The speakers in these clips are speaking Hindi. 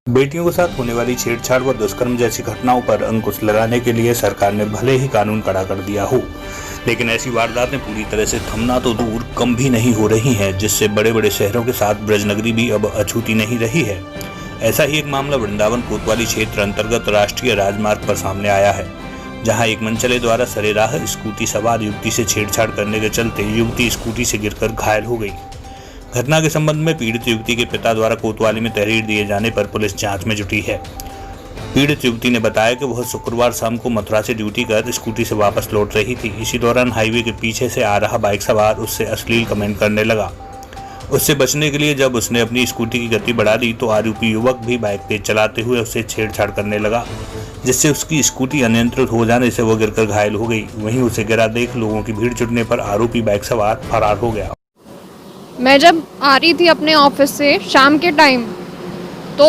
बेटियों के साथ होने वाली छेड़छाड़ व दुष्कर्म जैसी घटनाओं पर अंकुश लगाने के लिए सरकार ने भले ही कानून कड़ा कर दिया हो, लेकिन ऐसी वारदातें पूरी तरह से थमना तो दूर कम भी नहीं हो रही हैं, जिससे बड़े बड़े शहरों के साथ ब्रजनगरी भी अब अछूती नहीं रही है। ऐसा ही एक मामला वृंदावन कोतवाली क्षेत्र अंतर्गत राष्ट्रीय राजमार्ग पर सामने आया है, जहां एक मनचले द्वारा सरेराह स्कूटी सवार युवती से छेड़छाड़ करने के चलते युवती स्कूटी से गिरकर घायल हो गई। घटना के संबंध में पीड़ित युवती के पिता द्वारा कोतवाली में तहरीर दिए जाने पर पुलिस जांच में जुटी है। पीड़ित युवती ने बताया कि वह शुक्रवार शाम को मथुरा से ड्यूटी कर स्कूटी से वापस लौट रही थी। इसी दौरान हाईवे के पीछे से आ रहा बाइक सवार उससे अश्लील कमेंट करने लगा। उससे बचने के लिए जब उसने अपनी स्कूटी की गति बढ़ा दी तो आरोपी युवक भी बाइक तेज चलाते हुए उससे छेड़छाड़ करने लगा, जिससे उसकी स्कूटी अनियंत्रित हो जाने से वह गिरकर घायल हो गई। वहीं उसे गिरा देख लोगों की भीड़ जुटने पर आरोपी बाइक सवार फरार हो गया। मैं जब आ रही थी अपने ऑफिस से शाम के टाइम, तो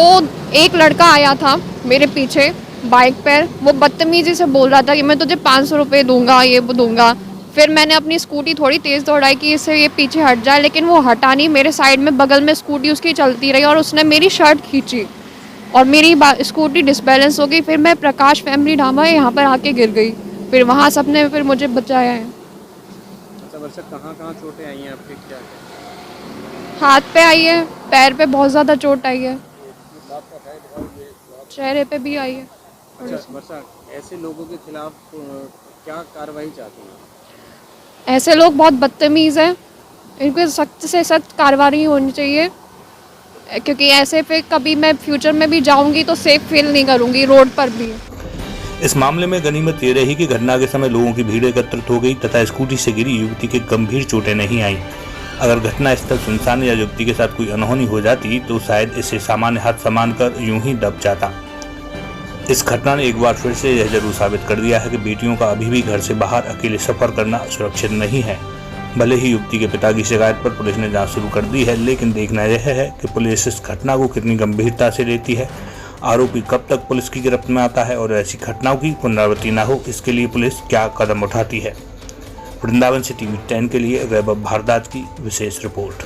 एक लड़का आया था मेरे पीछे बाइक पर। वो बदतमीजी से बोल रहा था कि मैं तुझे 500 रुपये दूंगा, ये वो दूंगा। फिर मैंने अपनी स्कूटी थोड़ी तेज़ दौड़ाई कि इससे ये पीछे हट जाए, लेकिन वो हटा नहीं। मेरे साइड में बगल में स्कूटी उसकी चलती रही और उसने मेरी शर्ट खींची और मेरी स्कूटी डिसबैलेंस हो गई। फिर मैं प्रकाश फैमिली ढाबा यहाँ पर आके गिर गई। फिर वहाँ सबने फिर मुझे बचाया है। अच्छा वर्षा, कहाँ चोटें आई हैं आपके? क्या हाथ पे आई है, पैर पे बहुत ज़्यादा चोट आई है, चेहरे पे भी आई है। अच्छा वर्षा, ऐसे लोगों के खिलाफ क्या कार्रवाई चाहती हैं? ऐसे लोग बहुत बदतमीज़ हैं, इनके सख्त से सख्त कार्रवाई होनी चाहिए, क्योंकि ऐसे पे कभी मैं फ्यूचर में भी जाऊंगी तो सेफ फील नहीं करूंगी रोड पर भी। इस मामले में गनीमत ये रही कि घटना के समय लोगों की भीड़ एकत्रित हो गई तथा स्कूटी से गिरी युवती के गंभीर चोटें नहीं आईं। अगर घटना स्थल सुनसान या युवती के साथ कोई अनहोनी हो जाती तो शायद इसे सामान्य हाथ सामान कर यूं ही दब जाता। इस घटना ने एक बार फिर से यह जरूर साबित कर दिया है कि बेटियों का अभी भी घर से बाहर अकेले सफर करना सुरक्षित नहीं है। भले ही युवती के पिता की शिकायत पर पुलिस ने जांच शुरू कर दी है, लेकिन देखना यह है कि पुलिस इस घटना को कितनी गंभीरता से लेती है, आरोपी कब तक पुलिस की गिरफ्त में आता है और ऐसी घटनाओं की पुनरावृत्ति न हो, इसके लिए पुलिस क्या कदम उठाती है। वृंदावन से टीवी 10 के लिए वैभव भारद्वाज की विशेष रिपोर्ट।